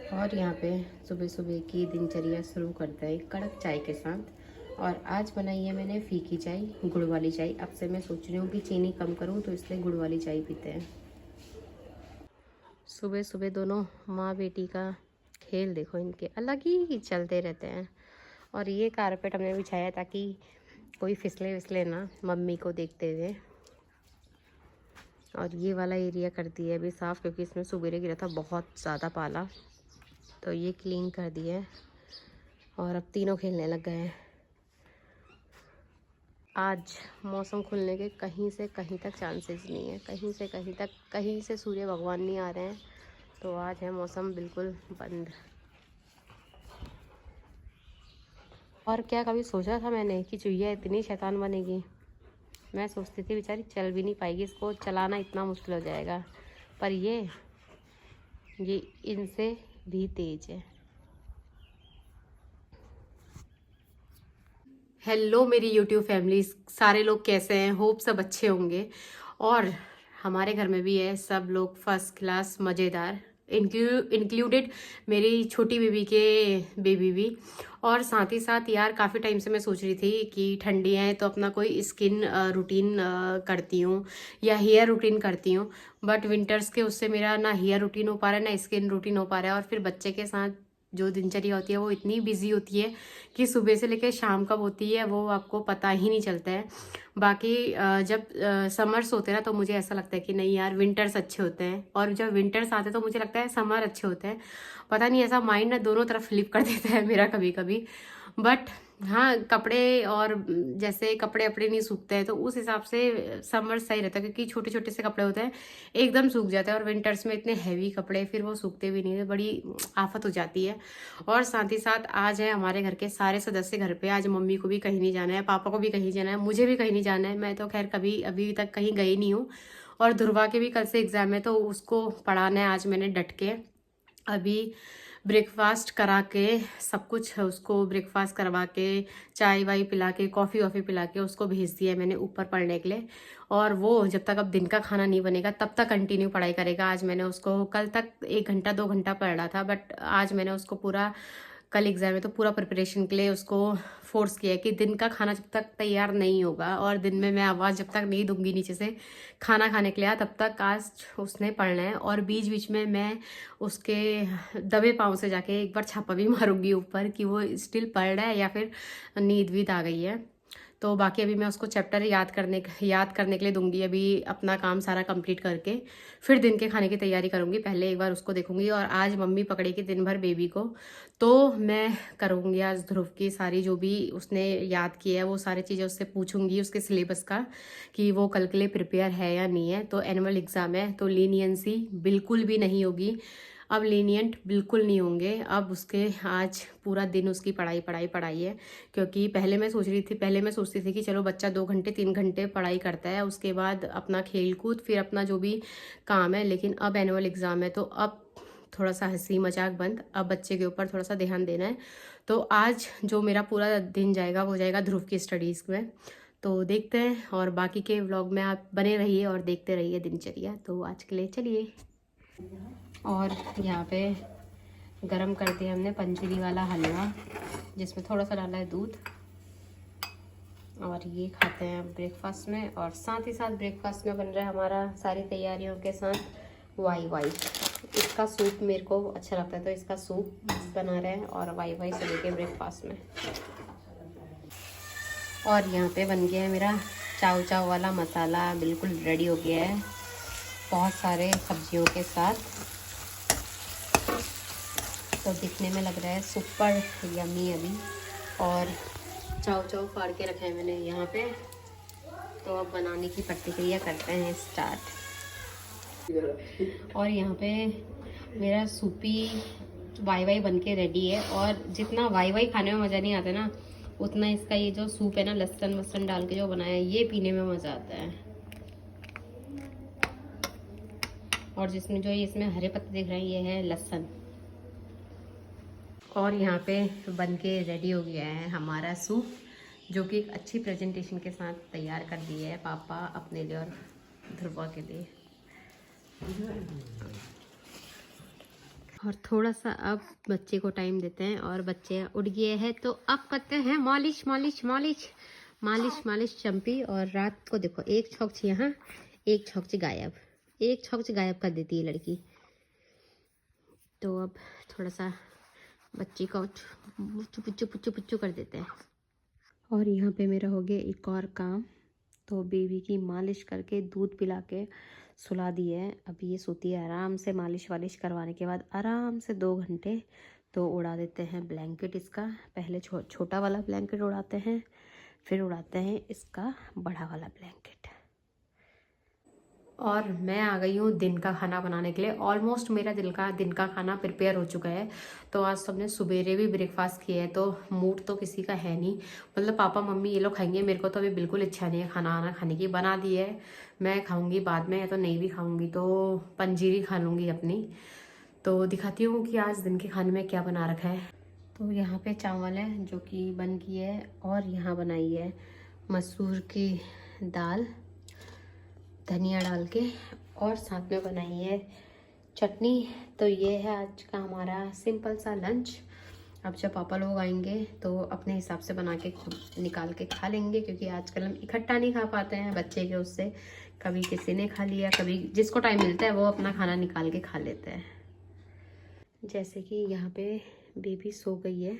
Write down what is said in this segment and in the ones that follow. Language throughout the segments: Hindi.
और यहाँ पे सुबह सुबह की दिनचर्या शुरू करते हैं कड़क चाय के साथ। और आज बनाई है मैंने फीकी चाय, गुड़ वाली चाय। अब से मैं सोच रही हूँ कि चीनी कम करूँ, तो इसलिए गुड़ वाली चाय पीते हैं। सुबह सुबह दोनों माँ बेटी का खेल देखो, इनके अलग ही चलते रहते हैं। और ये कारपेट हमने बिछाया ताकि कोई फिसले विसले ना मम्मी को देखते हुए। और ये वाला एरिया कर दिया है अभी साफ़, क्योंकि इसमें सुबेरे गिरा था बहुत ज़्यादा पाला, तो ये क्लीन कर दिया है। और अब तीनों खेलने लग गए हैं। आज मौसम खुलने के कहीं से कहीं तक चांसेस नहीं है, कहीं से कहीं तक, कहीं से सूर्य भगवान नहीं आ रहे हैं। तो आज है मौसम बिल्कुल बंद। और क्या कभी सोचा था मैंने कि चुईया इतनी शैतान बनेगी। मैं सोचती थी बेचारी चल भी नहीं पाएगी, इसको चलाना इतना मुश्किल हो जाएगा, पर ये इनसे भी तेज है। हेलो मेरी यूट्यूब फैमिली, सारे लोग कैसे हैं? होप सब अच्छे होंगे। और हमारे घर में भी है सब लोग फर्स्ट क्लास मज़ेदार, इंक्लूडेड मेरी छोटी बेबी के बेबी भी। और साथ ही साथ यार काफ़ी टाइम से मैं सोच रही थी कि ठंडी है तो अपना कोई स्किन रूटीन करती हूँ या हेयर रूटीन करती हूँ। बट विंटर्स के उससे मेरा ना हेयर रूटीन हो पा रहा है ना स्किन रूटीन हो पा रहा है। और फिर बच्चे के साथ जो दिनचर्या होती है वो इतनी बिजी होती है कि सुबह से लेकर शाम कब होती है वो आपको पता ही नहीं चलता है। बाकी जब समर्स होते हैं ना तो मुझे ऐसा लगता है कि नहीं यार विंटर्स अच्छे होते हैं, और जब विंटर्स आते हैं तो मुझे लगता है समर अच्छे होते हैं। पता नहीं, ऐसा माइंड ना दोनों तरफ फ्लिप कर देता है मेरा कभी कभी। बट हाँ, कपड़े और जैसे कपड़े अपने नहीं सूखते हैं तो उस हिसाब से समर सही रहता है, क्योंकि छोटे छोटे से कपड़े होते हैं एकदम सूख जाते हैं। और विंटर्स में इतने हैवी कपड़े फिर वो सूखते भी नहीं है, बड़ी आफत हो जाती है। और साथ ही साथ आज है हमारे घर के सारे सदस्य घर पे। आज मम्मी को भी कहीं नहीं जाना है, पापा को भी कहीं जाना है, मुझे भी कहीं नहीं जाना है। मैं तो खैर कभी अभी तक कहीं गई नहीं हूँ। और ध्रुवा के भी कल से एग्जाम है तो उसको पढ़ाना है आज मैंने डट के। अभी ब्रेकफास्ट करा के, सब कुछ उसको ब्रेकफास्ट करवा के, चाय वाय पिला के, कॉफ़ी वॉफ़ी पिला के उसको भेज दिया है मैंने ऊपर पढ़ने के लिए। और वो जब तक अब दिन का खाना नहीं बनेगा तब तक कंटिन्यू पढ़ाई करेगा। आज मैंने उसको, कल तक 1 घंटा 2 घंटा पढ़ रहा था, बट आज मैंने उसको पूरा, कल एग्जाम है तो पूरा प्रिपरेशन के लिए उसको फोर्स किया है कि दिन का खाना जब तक तैयार नहीं होगा और दिन में मैं आवाज़ जब तक नहीं दूंगी नीचे से खाना खाने के लिए तब तक आज उसने पढ़ना है। और बीच बीच में मैं उसके दबे पाँव से जाके एक बार छापा भी मारूंगी ऊपर कि वो स्टिल पढ़ रहा है या फिर नींद वीद आ गई है। तो बाकी अभी मैं उसको चैप्टर याद करने के लिए दूंगी। अभी अपना काम सारा कंप्लीट करके फिर दिन के खाने की तैयारी करूंगी। पहले एक बार उसको देखूंगी। और आज मम्मी पकड़ेगी दिन भर बेबी को, तो मैं करूंगी आज ध्रुव की सारी जो भी उसने याद किया है वो सारी चीज़ें उससे पूछूंगी उसके सिलेबस का, कि वो कल के लिए प्रिपेयर है या नहीं है। तो एनुअल एग्ज़ाम है तो लीनियंसी बिल्कुल भी नहीं होगी, अब लीनियंट बिल्कुल नहीं होंगे। अब उसके आज पूरा दिन उसकी पढ़ाई पढ़ाई पढ़ाई है। क्योंकि पहले मैं सोचती थी कि चलो बच्चा 2 घंटे 3 घंटे पढ़ाई करता है, उसके बाद अपना खेल कूद फिर अपना जो भी काम है। लेकिन अब एनुअल एग्ज़ाम है तो अब थोड़ा सा हंसी मजाक बंद, अब बच्चे के ऊपर थोड़ा सा ध्यान देना है। तो आज जो मेरा पूरा दिन जाएगा वो जाएगा ध्रुव की स्टडीज़ में। तो देखते हैं, और बाकी के व्लॉग में आप बने रहिए और देखते रहिए दिनचर्या। तो आज के लिए चलिए। और यहाँ पे गरम कर दिया हमने पंजीरी वाला हलवा, जिसमें थोड़ा सा डाला है दूध। और ये खाते हैं ब्रेकफास्ट में। और साथ ही साथ ब्रेकफास्ट में बन रहा है हमारा सारी तैयारियों के साथ वाई वाई। इसका सूप मेरे को अच्छा लगता है तो इसका सूप बना रहे हैं, और वाई वाई सभी के ब्रेकफास्ट में। और यहाँ पे बन गया है मेरा चाव चाव वाला मसाला, बिल्कुल रेडी हो गया है बहुत सारे सब्जियों के साथ। तो दिखने में लग रहा है सुपर यम्मी अभी। और चाव चाव फाड़ के रखे हैं मैंने यहाँ पे। तो अब बनाने की प्रतिक्रिया करते हैं स्टार्ट। और यहाँ पे मेरा सूपी वाई वाई बन के रेडी है। और जितना वाई वाई खाने में मज़ा नहीं आता ना, उतना इसका ये जो सूप है ना लहसुन वसन डाल के जो बनाया है ये पीने में मज़ा आता है। और जिसमें जो इसमें हरे पत्ते दिख रहे हैं ये है लहसुन। और यहाँ पे बन के रेडी हो गया है हमारा सूप, जो कि एक अच्छी प्रेजेंटेशन के साथ तैयार कर दिया है पापा अपने लिए और ध्रुवा के लिए। और थोड़ा सा अब बच्चे को टाइम देते हैं और बच्चे उठ गए हैं तो अब करते हैं मालिश मालिश मालिश मालिश मालिश चंपी। और रात को देखो एक छौंच यहाँ, एक छौंच गायब, एक छौंच गायब कर देती है लड़की। तो अब थोड़ा सा बच्ची को पुच्चू पुच्चू पुच्चू पुच्चू कर देते हैं। और यहाँ पे मेरा हो गया एक और काम, तो बेबी की मालिश करके दूध पिला के सुला दी है। अब ये सोती है आराम से। मालिश वालिश करवाने के बाद आराम से 2 घंटे तो उड़ा देते हैं ब्लैंकेट इसका। पहले छोटा वाला ब्लैंकेट उड़ाते हैं, फिर उड़ाते हैं इसका बड़ा वाला ब्लैंकेट। और मैं आ गई हूँ दिन का खाना बनाने के लिए। ऑलमोस्ट मेरा दिन का खाना प्रिपेयर हो चुका है। तो आज सबने सवेरे भी ब्रेकफास्ट किया है, तो मूड तो किसी का है नहीं। मतलब पापा मम्मी ये लोग खाएंगे, मेरे को तो अभी बिल्कुल इच्छा नहीं है खाना आना खाने की। बना दी है, मैं खाऊंगी बाद में, या तो नहीं भी खाऊंगी तो पंजीरी खा लूँगी अपनी। तो दिखाती हूँ कि आज दिन के खाने में क्या बना रखा है। तो यहाँ पे चावल है जो कि बन गई है, और यहाँ बनाई है मसूर की दाल धनिया डाल के, और साथ में बनाई है चटनी। तो ये है आज का हमारा सिंपल सा लंच। अब जब पापा लोग आएंगे तो अपने हिसाब से बना के निकाल के खा लेंगे, क्योंकि आजकल हम इकट्ठा नहीं खा पाते हैं बच्चे के उससे। कभी किसी ने खा लिया, कभी जिसको टाइम मिलता है वो अपना खाना निकाल के खा लेते हैं। जैसे कि यहाँ पे बेबी सो गई है,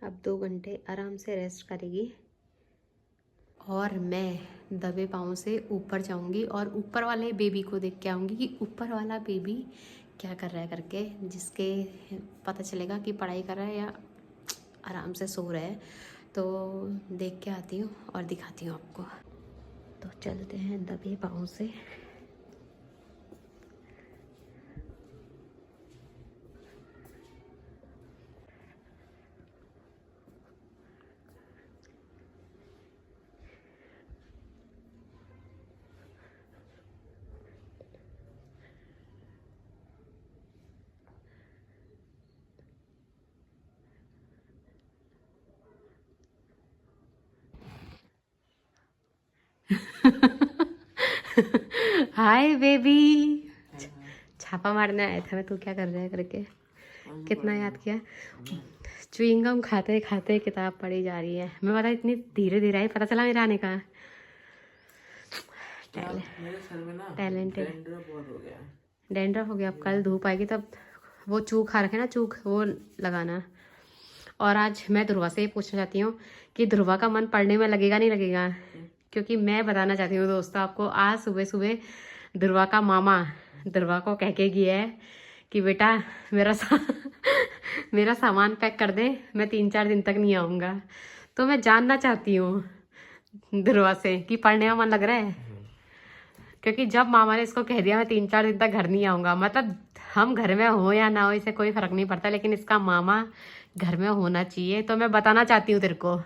अब 2 घंटे आराम से रेस्ट करेगी। और मैं दबे पाँव से ऊपर जाऊंगी और ऊपर वाले बेबी को देख के आऊँगी कि ऊपर वाला बेबी क्या कर रहा है करके, जिसके पता चलेगा कि पढ़ाई कर रहा है या आराम से सो रहा है। तो देख के आती हूँ और दिखाती हूँ आपको। तो चलते हैं दबे पाँव से। हाय बेबी, छापा मारने आया था मैं, तू क्या कर रहा है करके। कितना याद किया। च्युइंगम खाते खाते किताब पढ़ी जा रही है। मैं पता इतनी धीरे धीरे आई, पता चला मेरा आने का। टैलेंटेड। डैंड्रफ हो गया। अब कल धूप आएगी तब वो चूक खा रखे ना, चूक वो लगाना। और आज मैं ध्रुवा से ये पूछना चाहती हूँ कि ध्रुवा का मन पढ़ने में लगेगा नहीं लगेगा, क्योंकि मैं बताना चाहती हूँ दोस्तों आपको, आज सुबह सुबह ध्रुवा का मामा ध्रुवा को कह के गया है कि बेटा मेरा सामान पैक कर दे, मैं 3-4 दिन तक नहीं आऊँगा। तो मैं जानना चाहती हूँ ध्रुवा से कि पढ़ने में मन लग रहा है, क्योंकि जब मामा ने इसको कह दिया मैं 3-4 दिन तक घर नहीं आऊँगा, मतलब हम घर में हो या ना हो इसे कोई फर्क नहीं पड़ता, लेकिन इसका मामा घर में होना चाहिए। तो मैं बताना चाहती हूँ तेरे को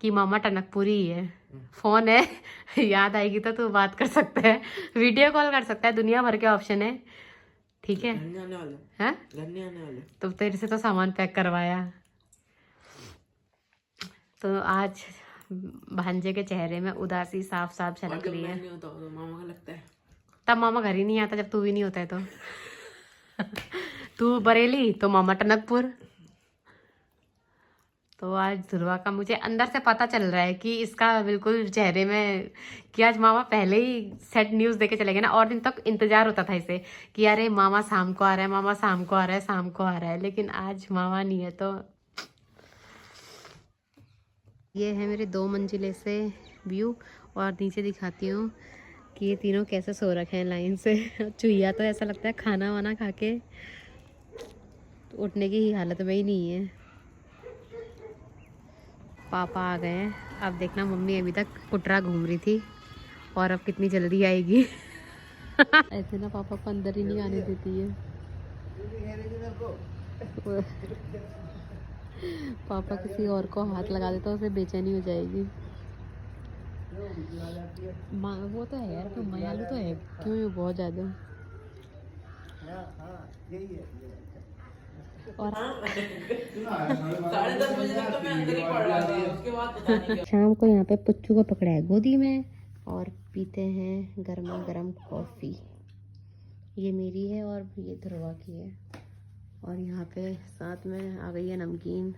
कि मामा टनकपुरी ही है। फोन है याद आएगी तो तू बात कर सकता है, वीडियो कॉल कर सकता है, दुनिया भर के ऑप्शन है। ठीक है हैं? तो तेरे से तो सामान पैक करवाया। तो आज भांजे के चेहरे में उदासी साफ साफ झलक रही है। तब मामा घर ही नहीं आता जब तू भी नहीं होता है तो तू बरेली तो मामा टनकपुर। तो आज ध्रुवा का मुझे अंदर से पता चल रहा है कि इसका बिल्कुल चेहरे में कि आज मामा पहले ही सेट न्यूज़ देके चले गए ना। और दिन तक इंतजार होता था इसे कि अरे मामा शाम को आ रहा है, मामा शाम को आ रहा है, शाम को आ रहा है, लेकिन आज मामा नहीं है। तो ये है मेरे 2 मंजिले से व्यू, और नीचे दिखाती हूँ कि ये तीनों कैसे सो रखे हैं लाइन से। चुहिया तो ऐसा लगता है खाना वाना खा के तो उठने की ही हालत में ही नहीं है। पापा आ गए हैं। अब देखना मम्मी अभी तक कुटरा घूम रही थी और अब कितनी जल्दी आएगी। ऐसे ना पापा को अंदर ही नहीं आने देती है। पापा किसी और को हाथ लगा देता उसे बेचैनी हो जाएगी। वो तो है यार, तो मायालू तो है क्यों बहुत ज्यादा। और शाम को यहाँ पे पुच्चू को पकड़ा है गोदी में और पीते हैं गर्मा गर्म कॉफी। ये मेरी है और ये ध्रुवा की है। और यहाँ पे साथ में आ गई है नमकीन।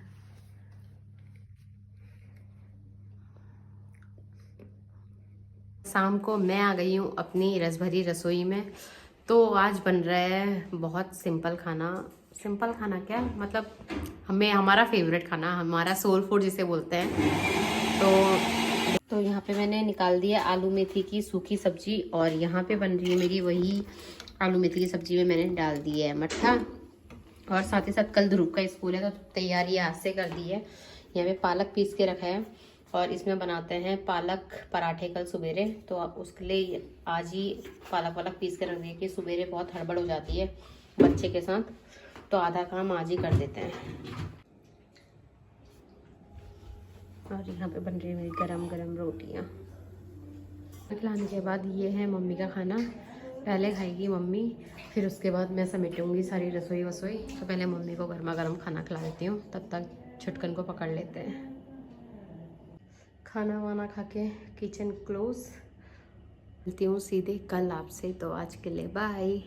शाम को मैं आ गई हूँ अपनी रस भरी रसोई में। तो आज बन रहा है बहुत सिंपल खाना। सिंपल खाना क्या मतलब, हमारा फेवरेट खाना, हमारा सोल फूड जिसे बोलते हैं। तो यहाँ पे मैंने निकाल दिया आलू मेथी की सूखी सब्जी, और यहाँ पे बन रही है मेरी वही आलू मेथी की सब्जी में मैंने डाल दी है मट्ठा। और साथ ही साथ कल ध्रुव का स्कूल है तो तैयारी आज से कर दी है। यहाँ पे पालक पीस के रखा है और इसमें बनाते हैं पालक पराठे कल सवेरे। तो आप उसके लिए आज ही पालक पीस के रख दिए कि सवेरे बहुत हड़बड़ हो जाती है बच्चे के साथ, तो आधा काम आज ही कर देते हैं। और यहाँ पे बन रही है मेरी गरम गरम रोटियाँ। खिलाने के बाद ये है मम्मी का खाना। पहले खाएगी मम्मी, फिर उसके बाद मैं समेटूंगी सारी रसोई वसोई। तो पहले मम्मी को गर्मा गर्म खाना खिला देती हूँ, तब तक छुटकन को पकड़ लेते हैं। खाना वाना खा के किचन क्लोज। मिलती हूँ सीधे कल आपसे, तो आज के लिए बाय।